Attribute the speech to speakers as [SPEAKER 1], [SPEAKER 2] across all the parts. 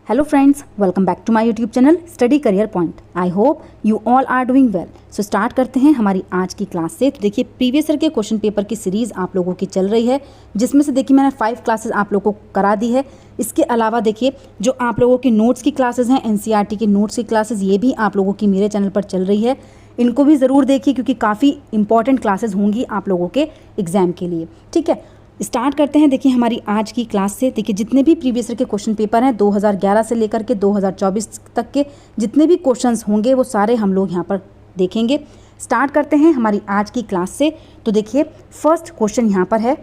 [SPEAKER 1] Hello friends, welcome back to my YouTube channel Study Career Point. I hope you all are doing well. So start करते हैं हमारी आज की class से। तो देखिए प्रीवियस ईयर के क्वेश्चन पेपर की सीरीज़ आप लोगों की चल रही है, जिसमें से देखिए मैंने 5 क्लासेस आप लोगों को करा दी है। इसके अलावा देखिए जो आप लोगों की नोट्स की क्लासेस हैं, NCERT की नोट्स की क्लासेस, ये भी आप लोगों की मेरे चैनल पर चल रही है। इनको भी ज़रूर देखिए क्योंकि काफ़ी इंपॉर्टेंट क्लासेस होंगी आप लोगों के एग्ज़ाम के लिए। ठीक है, स्टार्ट करते हैं। देखिए हमारी आज की क्लास से देखिए जितने भी प्रीवियस ईयर के क्वेश्चन पेपर हैं 2011 से लेकर के 2024 तक के जितने भी क्वेश्चंस होंगे वो सारे हम लोग यहाँ पर देखेंगे। स्टार्ट करते हैं हमारी आज की क्लास से। तो देखिए फर्स्ट क्वेश्चन यहाँ पर है,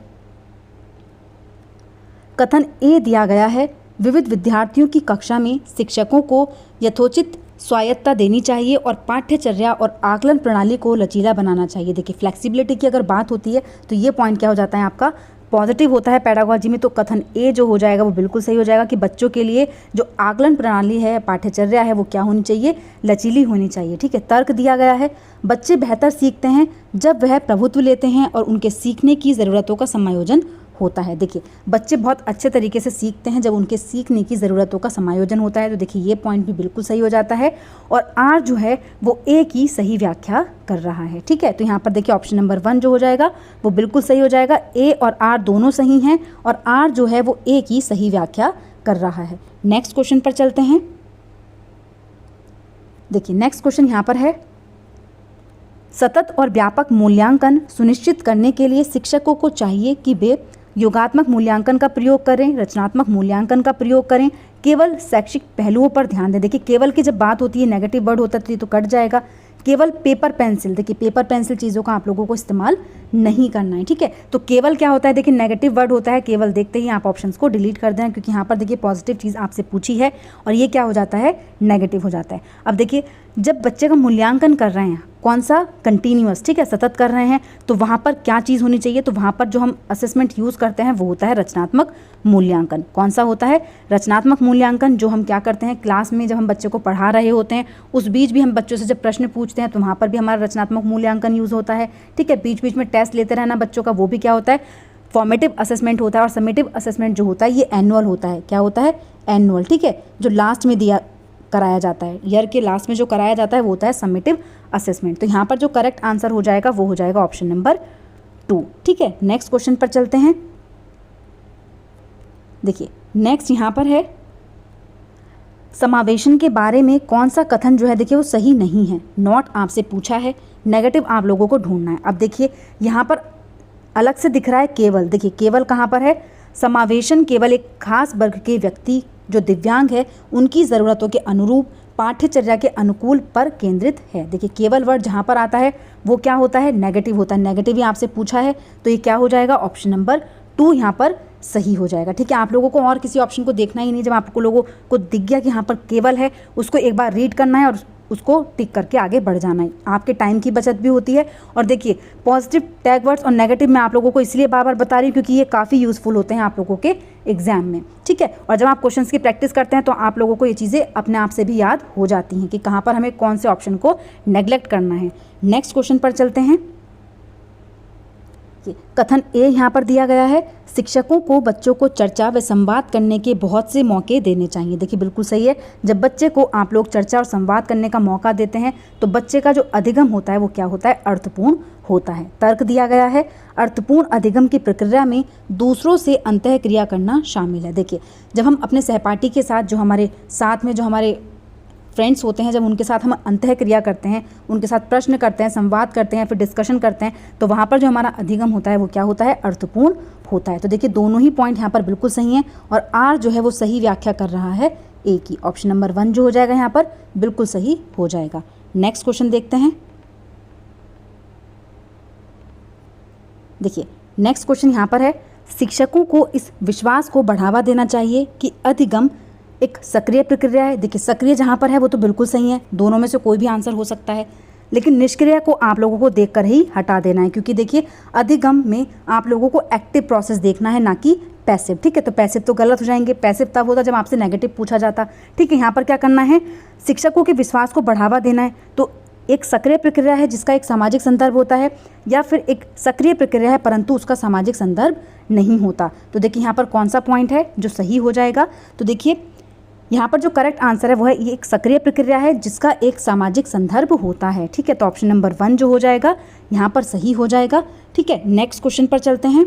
[SPEAKER 1] कथन ए दिया गया है, विविध विद्यार्थियों की कक्षा में शिक्षकों को यथोचित स्वायत्तता देनी चाहिए और पाठ्यचर्या और आकलन प्रणाली को लचीला बनाना चाहिए। देखिए फ्लेक्सिबिलिटी की अगर बात होती है तो ये पॉइंट क्या हो जाता है, आपका पॉजिटिव होता है पेडागोजी में। तो कथन ए जो हो जाएगा वो बिल्कुल सही हो जाएगा कि बच्चों के लिए जो आकलन प्रणाली है, पाठ्यचर्या है, वो क्या होनी चाहिए, लचीली होनी चाहिए। ठीक है, तर्क दिया गया है, बच्चे बेहतर सीखते हैं जब वह प्रभुत्व लेते हैं और उनके सीखने की ज़रूरतों का समायोजन होता है। देखिए बच्चे बहुत अच्छे तरीके से सीखते हैं जब उनके सीखने की ज़रूरतों का समायोजन होता है। तो देखिए ये पॉइंट भी बिल्कुल सही हो जाता है और आर जो है वो ए की सही व्याख्या कर रहा है। ठीक है, तो यहाँ पर देखिए ऑप्शन नंबर 1 जो हो जाएगा वो बिल्कुल सही हो जाएगा। ए और आर दोनों सही हैं और आर जो है वो ए की सही व्याख्या कर रहा है। नेक्स्ट क्वेश्चन पर चलते हैं। देखिए नेक्स्ट क्वेश्चन यहाँ पर है, सतत और व्यापक मूल्यांकन सुनिश्चित करने के लिए शिक्षकों को चाहिए कि वे योगात्मक मूल्यांकन का प्रयोग करें, रचनात्मक मूल्यांकन का प्रयोग करें, केवल शैक्षिक पहलुओं पर ध्यान दें। देखिए केवल की जब बात होती है नेगेटिव वर्ड होता है तो कट जाएगा। केवल पेपर पेंसिल, देखिए पेपर पेंसिल चीज़ों का आप लोगों को इस्तेमाल नहीं करना है। ठीक है, तो केवल क्या होता है, देखिए नेगेटिव वर्ड होता है केवल, देखते ही आप ऑप्शंस को डिलीट कर दें क्योंकि यहाँ पर देखिए पॉजिटिव चीज़ आपसे पूछी है और ये क्या हो जाता है, नेगेटिव हो जाता है। अब देखिए जब बच्चे का मूल्यांकन कर रहे हैं, कौन सा, कंटिन्यूअस, ठीक है, सतत कर रहे हैं, तो वहाँ पर क्या चीज़ होनी चाहिए, तो वहाँ पर जो हम असेसमेंट यूज़ करते हैं वो होता है रचनात्मक मूल्यांकन। कौन सा होता है, रचनात्मक मूल्यांकन। जो हम क्या करते हैं क्लास में जब हम बच्चों को पढ़ा रहे होते हैं उस बीच भी हम बच्चों से जब प्रश्न पूछते हैं तो वहाँ पर भी हमारा रचनात्मक मूल्यांकन यूज़ होता है। ठीक है, बीच बीच में टेस्ट लेते रहना बच्चों का, वो भी क्या होता है, फॉर्मेटिव असेसमेंट होता है। और समेटिव असेसमेंट जो होता है ये एनुअल होता है। क्या होता है, एनुअल। ठीक है, जो लास्ट में कराया जाता है, ईयर के लास्ट में जो कराया जाता है वो होता है समेटिव असेसमेंट। तो यहाँ पर जो करेक्ट आंसर हो जाएगा वो हो जाएगा ऑप्शन नंबर 2। ठीक है, नेक्स्ट क्वेश्चन पर चलते हैं। देखिए नेक्स्ट यहाँ पर है, समावेशन के बारे में कौन सा कथन जो है देखिए वो सही नहीं है। नॉट आपसे पूछा है, नेगेटिव आप लोगों को ढूंढना है। अब देखिए यहाँ पर अलग से दिख रहा है केवल। देखिए केवल कहाँ पर है, समावेशन केवल एक खास वर्ग के व्यक्ति जो दिव्यांग है उनकी ज़रूरतों के अनुरूप पाठ्यचर्या के अनुकूल पर केंद्रित है। देखिए केवल वर्ड जहाँ पर आता है वो क्या होता है, नेगेटिव होता है। नेगेटिव ही आपसे पूछा है तो ये क्या हो जाएगा, ऑप्शन नंबर 2 यहाँ पर सही हो जाएगा। ठीक है, आप लोगों को और किसी ऑप्शन को देखना ही नहीं। जब आप लोगों को दिख गया कि यहाँ पर केवल है, उसको एक बार रीड करना है और उसको टिक करके आगे बढ़ जाना है। आपके टाइम की बचत भी होती है। और देखिए पॉजिटिव टैग वर्ड्स और नेगेटिव मैं आप लोगों को इसलिए बार बार बता रही हूँ क्योंकि ये काफ़ी यूज़फुल होते हैं आप लोगों के एग्जाम में। ठीक है, और जब आप क्वेश्चंस की प्रैक्टिस करते हैं तो आप लोगों को ये चीज़ें अपने आप से भी याद हो जाती हैं कि कहाँ पर हमें कौन से ऑप्शन को नेग्लेक्ट करना है। नेक्स्ट क्वेश्चन पर चलते हैं। कथन ए यहाँ पर दिया गया है, शिक्षकों को बच्चों को चर्चा व संवाद करने के बहुत से मौके देने चाहिए। देखिए बिल्कुल सही है, जब बच्चे को आप लोग चर्चा और संवाद करने का मौका देते हैं तो बच्चे का जो अधिगम होता है वो क्या होता है, अर्थपूर्ण होता है। तर्क दिया गया है, अर्थपूर्ण अधिगम की प्रक्रिया में दूसरों से अंतः क्रिया करना शामिल है। देखिए जब हम अपने सहपाठी के साथ, जो हमारे साथ में जो हमारे फ्रेंड्स होते हैं, जब उनके साथ हम अंतः क्रिया करते हैं, उनके साथ प्रश्न करते हैं, संवाद करते हैं, फिर डिस्कशन करते हैं, तो वहाँ पर जो हमारा अधिगम होता है वो क्या होता है, अर्थपूर्ण होता है। तो देखिए दोनों ही पॉइंट यहाँ पर बिल्कुल सही हैं और आर जो है वो सही व्याख्या कर रहा है ए की। ऑप्शन नंबर 1 जो हो जाएगा यहाँ पर बिल्कुल सही हो जाएगा। नेक्स्ट क्वेश्चन देखते हैं। देखिए नेक्स्ट क्वेश्चन यहाँ पर है, शिक्षकों को इस विश्वास को बढ़ावा देना चाहिए कि अधिगम एक सक्रिय प्रक्रिया है। देखिए सक्रिय जहाँ पर है वो तो बिल्कुल सही है, दोनों में से कोई भी आंसर हो सकता है, लेकिन निष्क्रिय को आप लोगों को देखकर ही हटा देना है क्योंकि देखिए अधिगम में आप लोगों को एक्टिव प्रोसेस देखना है, ना कि पैसिव। ठीक है, तो पैसिव तो गलत हो जाएंगे, पैसिव तब होता जब आपसे नेगेटिव पूछा जाता। ठीक है, यहाँ पर क्या करना है, शिक्षकों के विश्वास को बढ़ावा देना है। तो एक सक्रिय प्रक्रिया है जिसका एक सामाजिक संदर्भ होता है, या फिर एक सक्रिय प्रक्रिया है परंतु उसका सामाजिक संदर्भ नहीं होता। तो देखिए यहाँ पर कौन सा पॉइंट है जो सही हो जाएगा, तो देखिए यहाँ पर जो करेक्ट आंसर है वो है, ये एक सक्रिय प्रक्रिया है जिसका एक सामाजिक संदर्भ होता है। ठीक है, तो ऑप्शन नंबर 1 जो हो जाएगा यहाँ पर सही हो जाएगा। ठीक है, नेक्स्ट क्वेश्चन पर चलते हैं।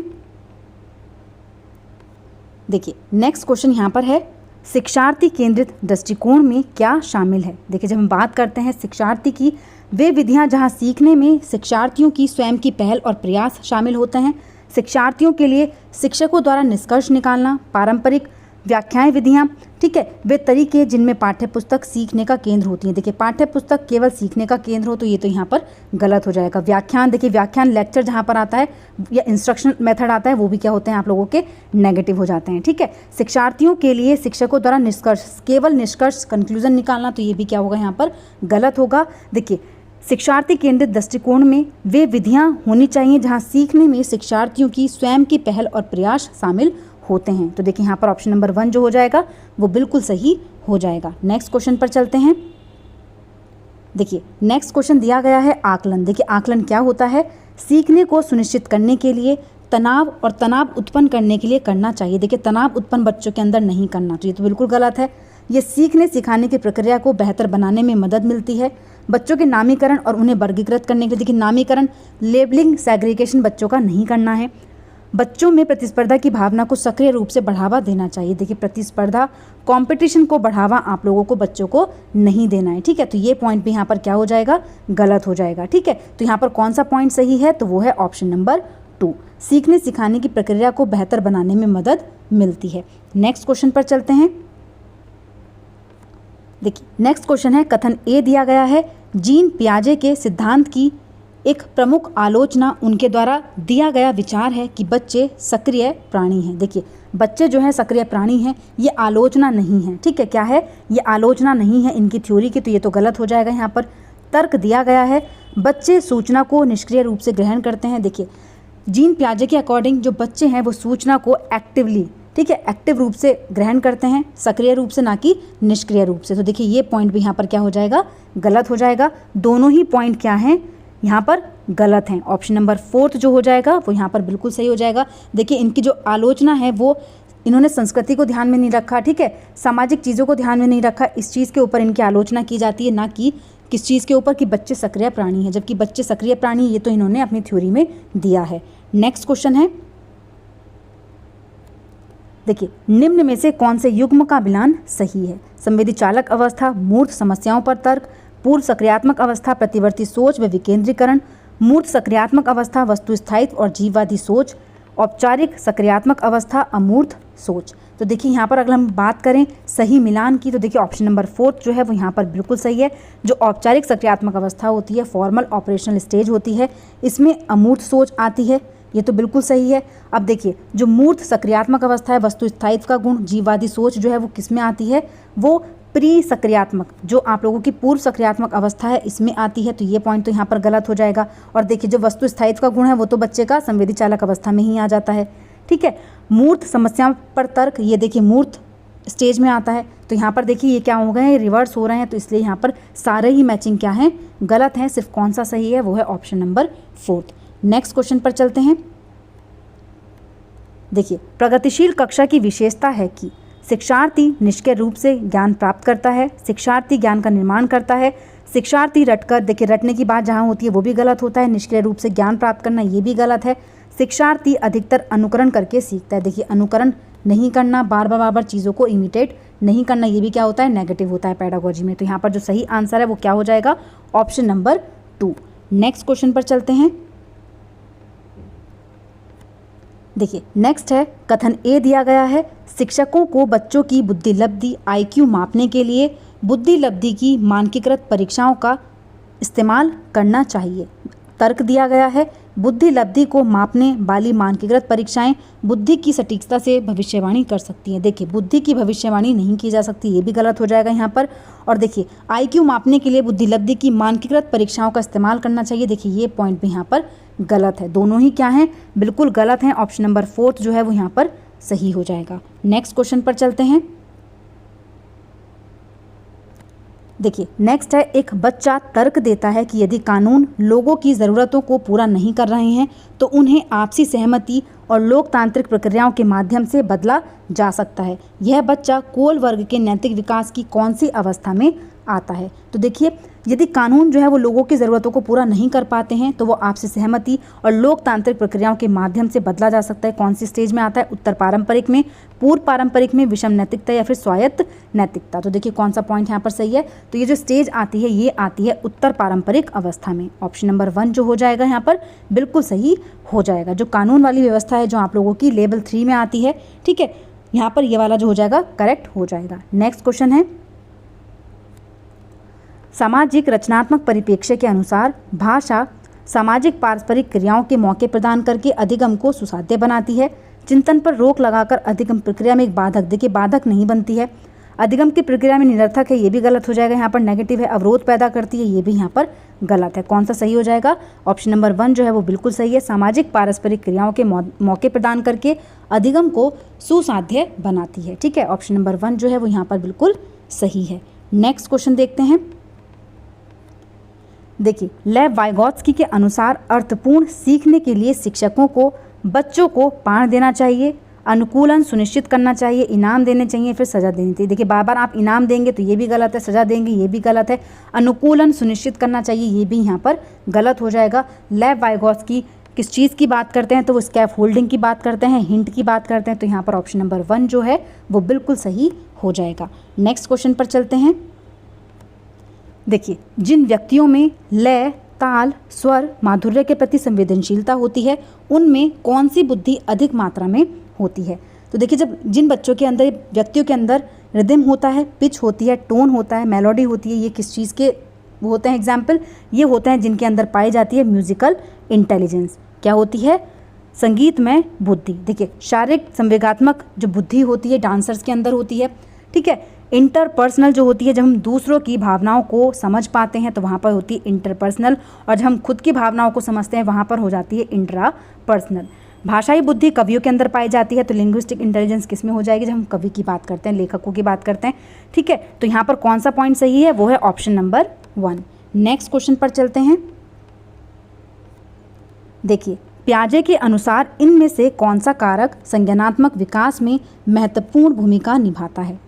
[SPEAKER 1] देखिए नेक्स्ट क्वेश्चन यहाँ पर है, शिक्षार्थी केंद्रित दृष्टिकोण में क्या शामिल है। देखिए जब हम बात करते हैं शिक्षार्थी की, वे विधियाँ जहाँ सीखने में शिक्षार्थियों की स्वयं की पहल और प्रयास शामिल होते हैं। शिक्षार्थियों के लिए शिक्षकों द्वारा निष्कर्ष निकालना, पारंपरिक व्याख्याएं विधियाँ, ठीक है, वे तरीके जिनमें पाठ्यपुस्तक सीखने का केंद्र होती है। देखिए पाठ्यपुस्तक केवल सीखने का केंद्र हो तो ये तो यहाँ पर गलत हो जाएगा। व्याख्यान, देखिए व्याख्यान लेक्चर जहाँ पर आता है या इंस्ट्रक्शन मेथड आता है वो भी क्या होते हैं आप लोगों के नेगेटिव हो जाते हैं। ठीक है, शिक्षार्थियों के लिए शिक्षकों द्वारा निष्कर्ष, केवल निष्कर्ष कंक्लूजन निकालना, तो ये भी क्या होगा यहाँ पर गलत होगा। देखिए शिक्षार्थी केंद्रित दृष्टिकोण में वे विधियाँ होनी चाहिए जहाँ सीखने में शिक्षार्थियों की स्वयं की पहल और प्रयास शामिल होते हैं। तो देखिए यहाँ पर ऑप्शन नंबर 1 जो हो जाएगा वो बिल्कुल सही हो जाएगा। नेक्स्ट क्वेश्चन पर चलते हैं। देखिए नेक्स्ट क्वेश्चन दिया गया है आकलन। देखिए आकलन क्या होता है, सीखने को सुनिश्चित करने के लिए तनाव और तनाव उत्पन्न करने के लिए करना चाहिए। देखिए तनाव उत्पन्न बच्चों के अंदर नहीं करना चाहिए, तो बिल्कुल गलत है। ये सीखने सिखाने की प्रक्रिया को बेहतर बनाने में मदद मिलती है। बच्चों के नामीकरण और उन्हें वर्गीकृत करने के लिए, देखिए नामीकरण, लेबलिंग, सेग्रीगेशन बच्चों का नहीं करना है। बच्चों में प्रतिस्पर्धा की भावना को सक्रिय रूप से बढ़ावा देना चाहिए। देखिए प्रतिस्पर्धा, कंपटीशन को बढ़ावा आप लोगों को बच्चों को नहीं देना है। ठीक है, तो ये पॉइंट भी यहाँ पर क्या हो जाएगा, गलत हो जाएगा। ठीक है, तो यहाँ पर कौन सा पॉइंट सही है, तो वो है ऑप्शन नंबर 2, सीखने सिखाने की प्रक्रिया को बेहतर बनाने में मदद मिलती है। नेक्स्ट क्वेश्चन पर चलते हैं। देखिए नेक्स्ट क्वेश्चन है, कथन ए दिया गया है, जीन पियाजे के सिद्धांत की एक प्रमुख आलोचना उनके द्वारा दिया गया विचार है कि बच्चे सक्रिय प्राणी हैं। देखिए बच्चे जो है सक्रिय प्राणी हैं, ये आलोचना नहीं है। ठीक है, क्या है, ये आलोचना नहीं है इनकी थ्योरी की, तो ये तो गलत हो जाएगा। यहाँ पर तर्क दिया गया है, बच्चे सूचना को निष्क्रिय रूप से ग्रहण करते हैं। देखिए जीन पियाजे के अकॉर्डिंग जो बच्चे हैं वो सूचना को एक्टिवली, ठीक है, एक्टिव रूप से ग्रहण करते हैं, सक्रिय रूप से, ना कि निष्क्रिय रूप से। तो देखिए ये पॉइंट भी यहाँ पर क्या हो जाएगा, गलत हो जाएगा। दोनों ही पॉइंट क्या हैं, यहाँ पर गलत हैं। ऑप्शन नंबर 4 जो हो जाएगा वो यहाँ पर बिल्कुल सही हो जाएगा। देखिए इनकी जो आलोचना है वो इन्होंने संस्कृति को ध्यान में नहीं रखा, ठीक है, सामाजिक चीज़ों को ध्यान में नहीं रखा, इस चीज़ के ऊपर इनकी आलोचना की जाती है, ना कि किस चीज़ के ऊपर कि बच्चे सक्रिय प्राणी हैं, जबकि बच्चे सक्रिय प्राणी ये तो इन्होंने अपनी थ्योरी में दिया है। नेक्स्ट क्वेश्चन है, देखिए निम्न में से कौन से युग्म का मिलान सही है। संवेदी चालक अवस्था, मूर्त समस्याओं पर तर्क, पूर्व सक्रियात्मक अवस्था, प्रतिवर्ती सोच व विकेंद्रीकरण, मूर्त सक्रियात्मक अवस्था, वस्तु स्थायित्व और जीववादी सोच, औपचारिक सक्रियात्मक अवस्था, अमूर्त सोच। तो देखिए यहाँ पर अगर हम बात करें सही मिलान की, तो देखिए ऑप्शन नंबर 4 जो है वो यहाँ पर बिल्कुल सही है। जो औपचारिक सक्रियात्मक अवस्था होती है, फॉर्मल ऑपरेशनल स्टेज होती है, इसमें अमूर्त सोच आती है, ये तो बिल्कुल सही है। अब देखिए जो मूर्त सक्रियात्मक अवस्था है, वस्तु स्थायित्व का गुण, जीववादी सोच जो है वो किस में आती है, वो प्री सक्रियात्मक, जो आप लोगों की पूर्व सक्रियात्मक अवस्था है इसमें आती है, तो ये पॉइंट तो यहाँ पर गलत हो जाएगा। और देखिए जो वस्तु स्थायित्व का गुण है वो तो बच्चे का संवेदी चालक अवस्था में ही आ जाता है। ठीक है, मूर्त समस्याओं पर तर्क, ये देखिए मूर्त स्टेज में आता है, तो यहाँ पर देखिए ये क्या हो गए हैं, रिवर्स हो रहे हैं, तो इसलिए यहाँ पर सारे ही मैचिंग क्या हैं, गलत हैं। सिर्फ कौन सा सही है, वो है ऑप्शन नंबर 4। नेक्स्ट क्वेश्चन पर चलते हैं। देखिए प्रगतिशील कक्षा की विशेषता है कि शिक्षार्थी निष्क्रिय रूप से ज्ञान प्राप्त करता है, शिक्षार्थी ज्ञान का निर्माण करता है, शिक्षार्थी रटकर, देखिए रटने की बात जहाँ होती है वो भी गलत होता है, निष्क्रिय रूप से ज्ञान प्राप्त करना ये भी गलत है, शिक्षार्थी अधिकतर अनुकरण करके सीखता है। देखिए अनुकरण नहीं करना, बार बार चीज़ों को इमिटेट नहीं करना, ये भी क्या होता है, नेगेटिव होता है पेडागोजी में। तो यहाँ पर जो सही आंसर है वो क्या हो जाएगा, ऑप्शन नंबर 2। नेक्स्ट क्वेश्चन पर चलते हैं। देखिए नेक्स्ट है, कथन ए दिया गया है, शिक्षकों को बच्चों की बुद्धि लब्धि IQ मापने के लिए बुद्धि लब्धि की मानकीकृत परीक्षाओं का इस्तेमाल करना चाहिए। तर्क दिया गया है, बुद्धि लब्धि को मापने वाली मानकीकृत परीक्षाएं बुद्धि की सटीकता से भविष्यवाणी कर सकती हैं। देखिए बुद्धि की भविष्यवाणी नहीं की जा सकती, ये भी गलत हो जाएगा यहाँ पर। और देखिए IQ मापने के लिए बुद्धि लब्धि की मानकीकृत परीक्षाओं का इस्तेमाल करना चाहिए, देखिए ये पॉइंट भी यहाँ पर गलत है। दोनों ही क्या हैं, बिल्कुल गलत हैं। ऑप्शन नंबर 4 जो है वो यहाँ पर सही हो जाएगा। नेक्स्ट क्वेश्चन पर चलते हैं। देखिए नेक्स्ट है, एक बच्चा तर्क देता है कि यदि कानून लोगों की ज़रूरतों को पूरा नहीं कर रहे हैं तो उन्हें आपसी सहमति और लोकतांत्रिक प्रक्रियाओं के माध्यम से बदला जा सकता है। यह बच्चा कोल वर्ग के नैतिक विकास की कौन सी अवस्था में आता है? तो देखिए, यदि कानून जो है वो लोगों की ज़रूरतों को पूरा नहीं कर पाते हैं तो वो आपसी सहमति और लोकतांत्रिक प्रक्रियाओं के माध्यम से बदला जा सकता है। कौन सी स्टेज में आता है? उत्तर पारंपरिक में, पूर्व पारंपरिक में, विषम नैतिकता या फिर स्वायत्त नैतिकता। तो देखिए कौन सा पॉइंट यहाँ पर सही है? तो ये जो स्टेज आती है ये आती है उत्तर पारंपरिक अवस्था में। ऑप्शन नंबर 1 जो हो जाएगा यहाँ पर बिल्कुल सही हो जाएगा। जो कानून वाली व्यवस्था है जो आप लोगों की लेवल 3 में आती है, ठीक है, यहाँ पर ये वाला जो हो जाएगा करेक्ट हो जाएगा। नेक्स्ट क्वेश्चन है, सामाजिक रचनात्मक परिप्रेक्ष्य के अनुसार भाषा सामाजिक पारस्परिक क्रियाओं के मौके प्रदान करके अधिगम को सुसाध्य बनाती है। चिंतन पर रोक लगाकर अधिगम प्रक्रिया में एक बाधक, देखिए बाधक नहीं बनती है। अधिगम की प्रक्रिया में निरर्थक है, ये भी गलत हो जाएगा। यहाँ पर नेगेटिव है, अवरोध पैदा करती है, ये भी यहाँ पर गलत है। कौन सा सही हो जाएगा? ऑप्शन नंबर 1 जो है वो बिल्कुल सही है। सामाजिक पारस्परिक क्रियाओं के मौके प्रदान करके अधिगम को सुसाध्य बनाती है। ठीक है, ऑप्शन नंबर 1 जो है वो यहाँ पर बिल्कुल सही है। नेक्स्ट क्वेश्चन देखते हैं। देखिए, लेव वाइगोत्स्की के अनुसार अर्थपूर्ण सीखने के लिए शिक्षकों को बच्चों को पाठ देना चाहिए, अनुकूलन सुनिश्चित करना चाहिए, इनाम देने चाहिए, फिर सजा देनी चाहिए। देखिए बार बार आप इनाम देंगे तो ये भी गलत है, सजा देंगे ये भी गलत है, अनुकूलन सुनिश्चित करना चाहिए ये भी यहाँ पर गलत हो जाएगा। लेव वाइगोत्स्की किस चीज़ की बात करते हैं? तो वो स्कैफ होल्डिंग की बात करते हैं, हिंट की बात करते हैं। तो यहाँ पर ऑप्शन नंबर 1 जो है वो बिल्कुल सही हो जाएगा। नेक्स्ट क्वेश्चन पर चलते हैं। देखिए, जिन व्यक्तियों में लय, ताल, स्वर, माधुर्य के प्रति संवेदनशीलता होती है उनमें कौन सी बुद्धि अधिक मात्रा में होती है? तो देखिए, जब जिन बच्चों के अंदर, व्यक्तियों के अंदर रिदम होता है, पिच होती है, टोन होता है, मेलोडी होती है, ये किस चीज़ के वो होते हैं? एग्जाम्पल ये होते हैं जिनके अंदर पाई जाती है म्यूजिकल इंटेलिजेंस। क्या होती है? संगीत में बुद्धि। देखिए, शारीरिक संवेगात्मक जो बुद्धि होती है डांसर्स के अंदर होती है। ठीक है, इंटरपर्सनल जो होती है, जब हम दूसरों की भावनाओं को समझ पाते हैं तो वहाँ पर होती है इंटरपर्सनल, और जब हम खुद की भावनाओं को समझते हैं वहाँ पर हो जाती है इंट्रापर्सनल। भाषाई बुद्धि कवियों के अंदर पाई जाती है, तो लिंग्विस्टिक इंटेलिजेंस किस में हो जाएगी? जब हम कवि की बात करते हैं, लेखकों की बात करते हैं। ठीक है, तो यहाँ पर कौन सा पॉइंट सही है? वो है ऑप्शन नंबर 1। नेक्स्ट क्वेश्चन पर चलते हैं। देखिए, पियाजे के अनुसार इनमें से कौन सा कारक संज्ञानात्मक विकास में महत्वपूर्ण भूमिका निभाता है?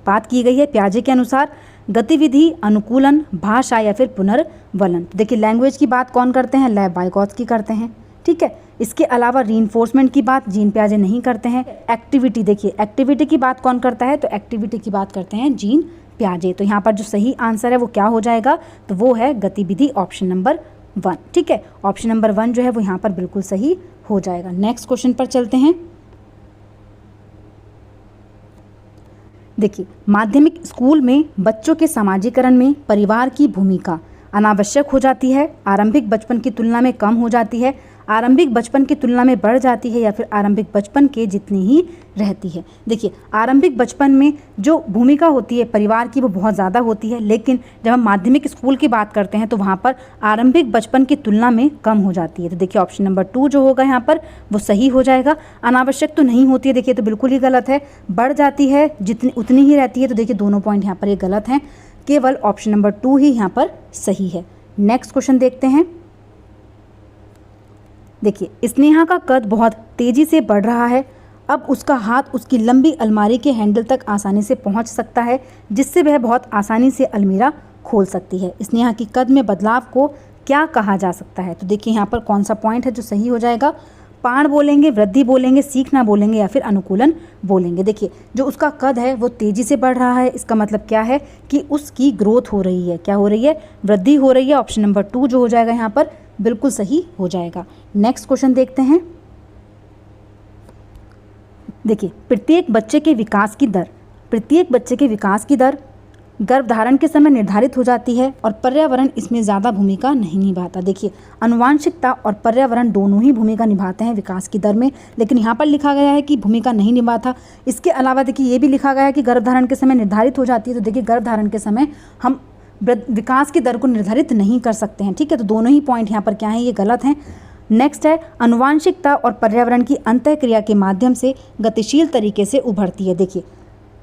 [SPEAKER 1] बात की गई है पियाजे के अनुसार गतिविधि, अनुकूलन, भाषा या फिर पुनर्वलन। देखिए, लैंग्वेज की बात कौन करते हैं? लेव वाइगोत्स्की करते हैं। ठीक है, इसके अलावा रीइंफोर्समेंट की बात जीन पियाजे नहीं करते हैं। एक्टिविटी, देखिए एक्टिविटी की बात कौन करता है? तो एक्टिविटी की बात करते हैं जीन पियाजे। तो यहाँ पर जो सही आंसर है वो क्या हो जाएगा? तो वो है गतिविधि, ऑप्शन नंबर 1। ठीक है, ऑप्शन नंबर 1 जो है वो यहाँ पर बिल्कुल सही हो जाएगा। नेक्स्ट क्वेश्चन पर चलते हैं। देखिए, माध्यमिक स्कूल में बच्चों के समाजीकरण में परिवार की भूमिका अनावश्यक हो जाती है, आरंभिक बचपन की तुलना में कम हो जाती है, आरंभिक बचपन की तुलना में बढ़ जाती है, या फिर आरंभिक बचपन के जितनी ही रहती है। देखिए, आरंभिक बचपन में जो भूमिका होती है परिवार की वो बहुत ज़्यादा होती है, लेकिन जब हम माध्यमिक स्कूल की बात करते हैं तो वहाँ पर आरंभिक बचपन की तुलना में कम हो जाती है। तो देखिए, ऑप्शन नंबर 2 जो होगा यहाँ पर वो सही हो जाएगा। अनावश्यक तो नहीं होती है, देखिए तो बिल्कुल ही गलत है। बढ़ जाती है जितनी उतनी ही रहती है, तो देखिए दोनों पॉइंट यहाँ पर ये गलत हैं। केवल ऑप्शन नंबर 2 ही यहाँ पर सही है। नेक्स्ट क्वेश्चन देखते हैं। देखिए, स्नेहा का कद बहुत तेजी से बढ़ रहा है। अब उसका हाथ उसकी लंबी अलमारी के हैंडल तक आसानी से पहुंच सकता है, जिससे वह बहुत आसानी से अलमीरा खोल सकती है। स्नेहा की कद में बदलाव को क्या कहा जा सकता है? तो देखिए यहाँ पर कौन सा पॉइंट है जो सही हो जाएगा? पाण बोलेंगे, वृद्धि बोलेंगे, सीखना बोलेंगे, या फिर अनुकूलन बोलेंगे। देखिए, जो उसका कद है वो तेजी से बढ़ रहा है, इसका मतलब क्या है कि उसकी ग्रोथ हो रही है। क्या हो रही है? वृद्धि हो रही है। ऑप्शन नंबर 2 जो हो जाएगा यहाँ पर बिल्कुल सही हो जाएगा। नेक्स्ट क्वेश्चन देखते हैं। देखिए, प्रत्येक बच्चे के विकास की दर गर्भधारण के समय निर्धारित हो जाती है और पर्यावरण इसमें ज़्यादा भूमिका नहीं निभाता। देखिए, आनुवांशिकता और पर्यावरण दोनों ही भूमिका निभाते हैं विकास की दर में, लेकिन यहाँ पर लिखा गया है कि भूमिका नहीं निभाता। इसके अलावा देखिए ये भी लिखा गया है कि गर्भधारण के समय निर्धारित हो जाती है। तो देखिए, गर्भधारण के समय हम विकास की दर को निर्धारित नहीं कर सकते हैं। ठीक है, तो दोनों ही पॉइंट यहाँ पर क्या है? ये गलत हैं। नेक्स्ट है, आनुवांशिकता और पर्यावरण की अंतःक्रिया के माध्यम से गतिशील तरीके से उभरती है। देखिए,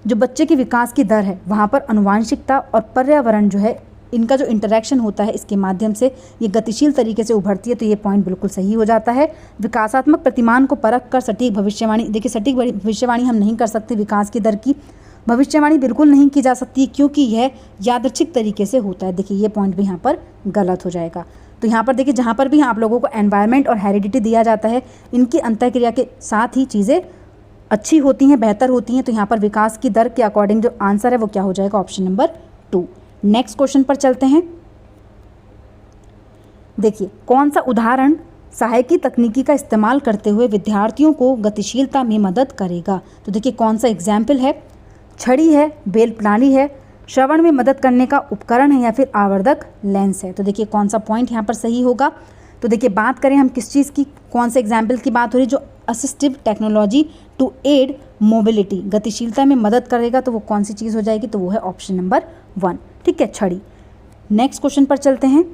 [SPEAKER 1] जो बच्चे के विकास की दर है वहाँ पर आनुवांशिकता और पर्यावरण जो है इनका जो इंटरेक्शन होता है इसके माध्यम से ये गतिशील तरीके से उभरती है, तो ये पॉइंट बिल्कुल सही हो जाता है। विकासात्मक प्रतिमान को परख कर सटीक भविष्यवाणी, देखिए सटीक भविष्यवाणी हम नहीं कर सकते, विकास की दर की भविष्यवाणी बिल्कुल नहीं की जा सकती क्योंकि यह यादृच्छिक तरीके से होता है। देखिए ये पॉइंट भी यहाँ पर गलत हो जाएगा। तो यहाँ पर देखिए जहाँ पर भी आप लोगों को एनवायरनमेंट और हेरिडिटी दिया जाता है, इनकी अंतःक्रिया के साथ ही चीज़ें अच्छी होती हैं, बेहतर होती हैं। तो यहाँ पर विकास की दर के अकॉर्डिंग जो आंसर है वो क्या हो जाएगा, ऑप्शन नंबर 2। नेक्स्ट क्वेश्चन पर चलते हैं। देखिए कौन सा उदाहरण सहायकी तकनीकी का इस्तेमाल करते हुए विद्यार्थियों को गतिशीलता में मदद करेगा। तो देखिए कौन सा एग्जाम्पल है, छड़ी है, बेल प्रणाली है, श्रवण में मदद करने का उपकरण है या फिर आवर्धक लेंस है। तो देखिए कौन सा पॉइंट यहाँ पर सही होगा। तो देखिए बात करें हम किस चीज़ की, कौन से एग्जाम्पल की बात हो रही है, जो assistive technology to aid mobility, गतिशीलता में मदद करेगा, तो वो कौन सी चीज़ हो जाएगी, तो वो है ऑप्शन नंबर 1, ठीक है, छड़ी। नेक्स्ट क्वेश्चन पर चलते हैं।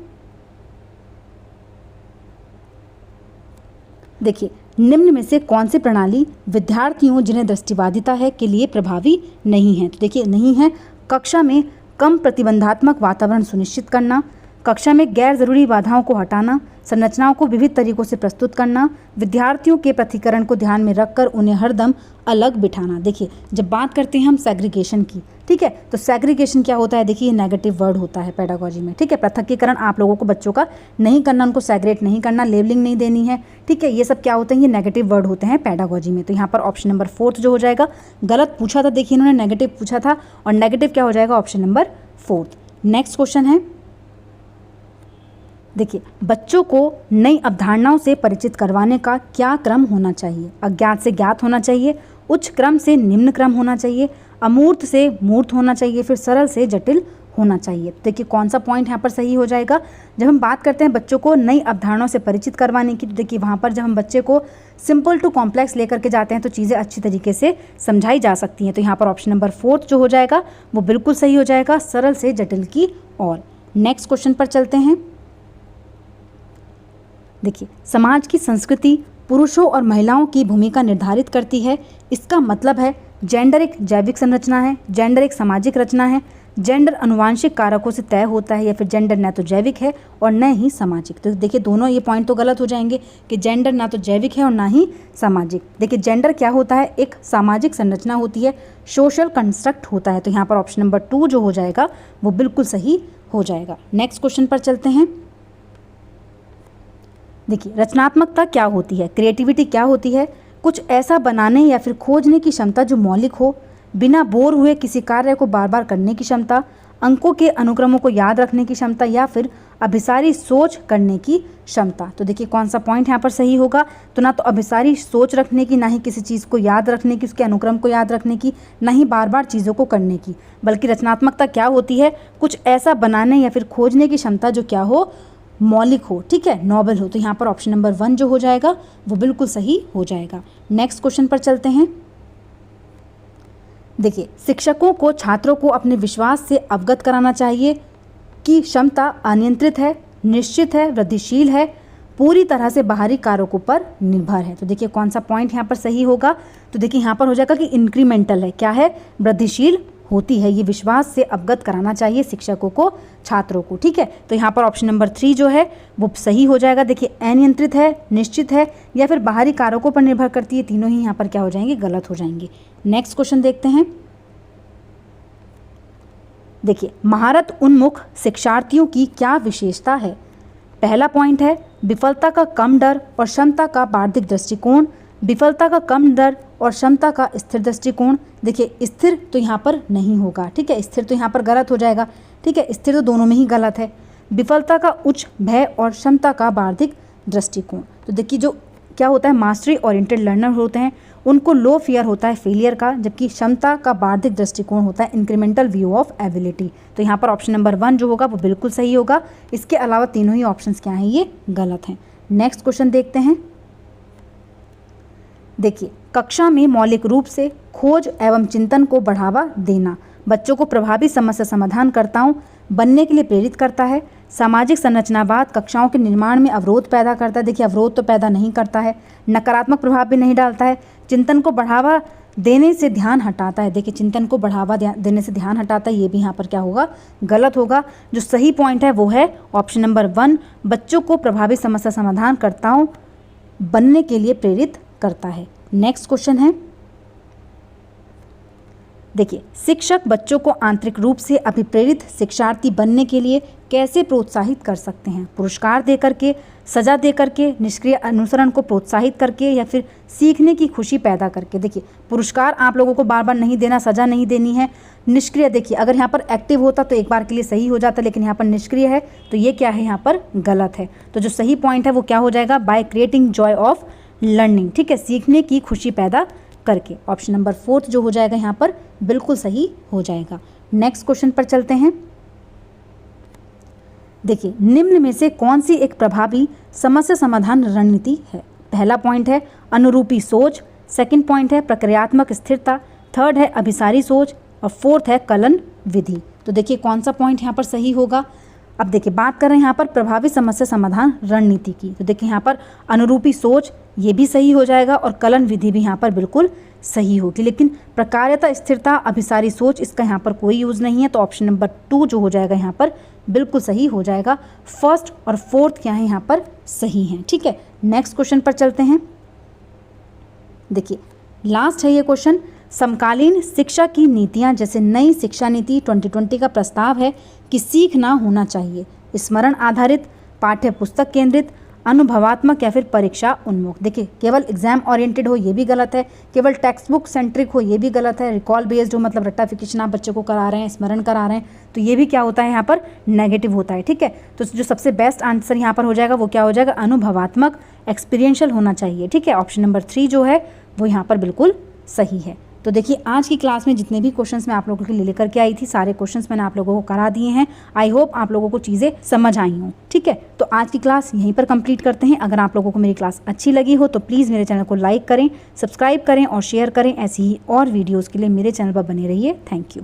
[SPEAKER 1] देखिए निम्न में से कौन सी प्रणाली विद्यार्थियों जिन्हें दृष्टिबाधिता है के लिए प्रभावी नहीं है। तो देखिए नहीं है, कक्षा में कम प्रतिबंधात्मक वातावरण सुनिश्चित करना, कक्षा में गैर ज़रूरी बाधाओं को हटाना, संरचनाओं को विविध तरीकों से प्रस्तुत करना, विद्यार्थियों के पृथक्करण को ध्यान में रखकर उन्हें हरदम अलग बिठाना। देखिए जब बात करते हैं हम सेग्रीगेशन की, ठीक है, तो सेग्रीगेशन क्या होता है, देखिए नेगेटिव वर्ड होता है पेडागोजी में, ठीक है। पृथक्कीकरण आप लोगों को बच्चों का नहीं करना, उनको सेग्रेट नहीं करना, लेबलिंग नहीं देनी है, ठीक है, ये सब क्या होते हैं, ये नेगेटिव वर्ड होते हैं पेडागोजी में। तो यहाँ पर ऑप्शन नंबर 4 जो हो जाएगा, गलत पूछा था, देखिए इन्होंने नेगेटिव पूछा था और नेगेटिव क्या हो जाएगा, ऑप्शन नंबर 4। नेक्स्ट क्वेश्चन है, देखिए बच्चों को नई अवधारणाओं से परिचित करवाने का क्या क्रम होना चाहिए। अज्ञात से ज्ञात होना चाहिए, उच्च क्रम से निम्न क्रम होना चाहिए, अमूर्त से मूर्त होना चाहिए, फिर सरल से जटिल होना चाहिए। देखिए कौन सा पॉइंट यहाँ पर सही हो जाएगा। जब हम बात करते हैं बच्चों को नई अवधारणाओं से परिचित करवाने की, तो देखिए वहाँ पर जब हम बच्चे को सिंपल टू कॉम्प्लेक्स लेकर के जाते हैं तो चीज़ें अच्छी तरीके से समझाई जा सकती हैं। तो यहाँ पर ऑप्शन नंबर 4 जो हो जाएगा वो बिल्कुल सही हो जाएगा, सरल से जटिल की ओर। नेक्स्ट क्वेश्चन पर चलते हैं। देखिए समाज की संस्कृति पुरुषों और महिलाओं की भूमिका निर्धारित करती है। इसका मतलब है जेंडर एक जैविक संरचना है, जेंडर एक सामाजिक रचना है, जेंडर अनुवांशिक कारकों से तय होता है, या फिर जेंडर न तो जैविक है और न ही सामाजिक। तो देखिए दोनों ये पॉइंट तो गलत हो जाएंगे कि जेंडर ना तो जैविक है और ना ही सामाजिक। देखिए जेंडर क्या होता है, एक सामाजिक संरचना होती है, सोशल कंस्ट्रक्ट होता है। तो यहाँ पर ऑप्शन नंबर 2 जो हो जाएगा वो बिल्कुल सही हो जाएगा। नेक्स्ट क्वेश्चन पर चलते हैं। देखिए रचनात्मकता क्या होती है, क्रिएटिविटी क्या होती है, कुछ ऐसा बनाने या फिर खोजने की क्षमता जो मौलिक हो, बिना बोर हुए किसी कार्य को बार बार करने की क्षमता, अंकों के अनुक्रमों को याद रखने की क्षमता, या फिर अभिसारी सोच करने की क्षमता। तो देखिए कौन सा पॉइंट यहाँ पर सही होगा। तो ना तो अभिसारी सोच रखने की, ना ही किसी चीज़ को याद रखने की, उसके अनुक्रम को याद रखने की, ना ही बार बार चीज़ों को करने की, बल्कि रचनात्मकता क्या होती है, कुछ ऐसा बनाने या फिर खोजने की क्षमता जो क्या हो, मौलिक हो, ठीक है, नॉबल हो। तो यहाँ पर ऑप्शन नंबर 1 जो हो जाएगा वो बिल्कुल सही हो जाएगा। नेक्स्ट क्वेश्चन पर चलते हैं। देखिए शिक्षकों को छात्रों को अपने विश्वास से अवगत कराना चाहिए कि क्षमता अनियंत्रित है, निश्चित है, वृद्धिशील है, पूरी तरह से बाहरी कारकों पर निर्भर है। तो देखिए कौन सा पॉइंट यहाँ पर सही होगा। तो देखिए यहाँ पर हो जाएगा कि इंक्रीमेंटल है, क्या है, वृद्धिशील होती है। ये विश्वास से अवगत कराना चाहिए शिक्षकों को छात्रों को, ठीक है। तो यहाँ पर ऑप्शन नंबर 3 जो है वो सही हो जाएगा। देखिए अनियंत्रित है, निश्चित है, या फिर बाहरी कारकों पर निर्भर करती है, तीनों ही यहाँ पर क्या हो जाएंगे, गलत हो जाएंगे। नेक्स्ट क्वेश्चन देखते हैं। देखिए महारत उन्मुख शिक्षार्थियों की क्या विशेषता है। पहला पॉइंट है विफलता का कम डर और क्षमता का बार्धिक दृष्टिकोण, विफलता का कम डर और क्षमता का स्थिर दृष्टिकोण। देखिए स्थिर तो यहाँ पर नहीं होगा, ठीक है, स्थिर तो यहाँ पर गलत हो जाएगा, ठीक है, स्थिर तो दोनों में ही गलत है। विफलता का उच्च भय और क्षमता का बार्धिक दृष्टिकोण। तो देखिए जो क्या होता है, मास्टरी ओरिएंटेड लर्नर होते हैं उनको लो फियर होता है फेलियर का, जबकि क्षमता का बार्धिक दृष्टिकोण होता है इंक्रीमेंटल व्यू ऑफ एबिलिटी। तो यहाँ पर ऑप्शन नंबर 1 जो होगा वो बिल्कुल सही होगा। इसके अलावा तीनों ही ऑप्शंस क्या हैं, ये गलत हैं। नेक्स्ट क्वेश्चन देखते हैं। देखिए कक्षा में मौलिक रूप से खोज एवं चिंतन को बढ़ावा देना बच्चों को प्रभावी समस्या समाधानकर्ताओं बनने के लिए प्रेरित करता है। सामाजिक संरचनावाद कक्षाओं के निर्माण में अवरोध पैदा करता है। देखिए अवरोध तो पैदा नहीं करता है, नकारात्मक प्रभाव भी नहीं डालता है। चिंतन को बढ़ावा देने से ध्यान हटाता है। देखिए चिंतन को बढ़ावा देने से ध्यान हटाता है, ये भी यहाँ पर क्या होगा, गलत होगा। जो सही पॉइंट है वो है ऑप्शन नंबर 1, बच्चों को प्रभावी समस्या समाधानकर्ताओं बनने के लिए प्रेरित करता है। नेक्स्ट क्वेश्चन है, देखिए शिक्षक बच्चों को आंतरिक रूप से अभिप्रेरित शिक्षार्थी बनने के लिए कैसे प्रोत्साहित कर सकते हैं? पुरस्कार दे करके, सजा दे करके, निष्क्रिय अनुसरण को प्रोत्साहित करके, या फिर सीखने की खुशी पैदा करके। देखिए पुरस्कार आप लोगों को बार बार नहीं देना, सजा नहीं देनी है। निष्क्रिय, देखिए अगर यहाँ पर एक्टिव होता तो एक बार के लिए सही हो जाता, लेकिन यहाँ पर निष्क्रिय है तो ये क्या है, यहाँ पर गलत है। तो जो सही पॉइंट है वो क्या हो जाएगा, by creating Joy of learning, ठीक है, सीखने की खुशी पैदा करके। ऑप्शन नंबर 4 जो हो जाएगा यहाँ पर बिल्कुल सही हो जाएगा। नेक्स्ट क्वेश्चन पर चलते हैं। देखिए निम्न में से कौन सी एक प्रभावी समस्या समाधान रणनीति है? पहला पॉइंट है अनुरूपी सोच, सेकंड पॉइंट है प्रक्रियात्मक स्थिरता, थर्ड है अभिसारी सोच और फोर्थ है कलन विधि। तो देखिए कौन सा पॉइंट यहाँ पर सही होगा। अब देखिए बात कर रहे हैं यहाँ पर प्रभावी समस्या समाधान रणनीति की, तो देखिए यहाँ पर अनुरूपी सोच ये भी सही हो जाएगा और कलन विधि भी यहाँ पर बिल्कुल सही होगी। लेकिन प्रकार्यता, स्थिरता, अभिसारी सोच इसका यहाँ पर कोई यूज़ नहीं है, तो ऑप्शन नंबर 2 जो हो जाएगा यहाँ पर बिल्कुल सही हो जाएगा। फर्स्ट और फोर्थ क्या है यहाँ पर सही हैं, ठीक है। नेक्स्ट क्वेश्चन पर चलते हैं। देखिए लास्ट है ये क्वेश्चन, समकालीन शिक्षा की नीतियाँ जैसे नई शिक्षा नीति 2020 का प्रस्ताव है कि सीखना होना चाहिए स्मरण आधारित, पाठ्य पुस्तक केंद्रित, अनुभवात्मक या फिर परीक्षा उन्मुख। देखिए केवल एग्जाम ओरिएंटेड हो ये भी गलत है, केवल टेक्स्ट बुक सेंट्रिक हो ये भी गलत है, रिकॉल बेस्ड हो मतलब रट्टाफिकेशन आप बच्चे को करा रहे हैं, स्मरण करा रहे हैं, तो ये भी क्या होता है यहाँ पर नेगेटिव होता है, ठीक है। तो जो सबसे बेस्ट आंसर यहाँ पर हो जाएगा वो क्या हो जाएगा, अनुभवात्मक, एक्सपीरियंशियल होना चाहिए, ठीक है। ऑप्शन नंबर 3 जो है वो यहाँ पर बिल्कुल सही है। तो देखिए आज की क्लास में जितने भी क्वेश्चंस मैं आप लोगों के लिए लेकर के आई थी, सारे क्वेश्चंस मैंने आप लोगों को करा दिए हैं। आई होप आप लोगों को चीज़ें समझ आई हों, ठीक है। तो आज की क्लास यहीं पर कंप्लीट करते हैं। अगर आप लोगों को मेरी क्लास अच्छी लगी हो तो प्लीज़ मेरे चैनल को लाइक करें, सब्सक्राइब करें और शेयर करें। ऐसी ही और वीडियोज़ के लिए मेरे चैनल पर बने रहिए। Thank you.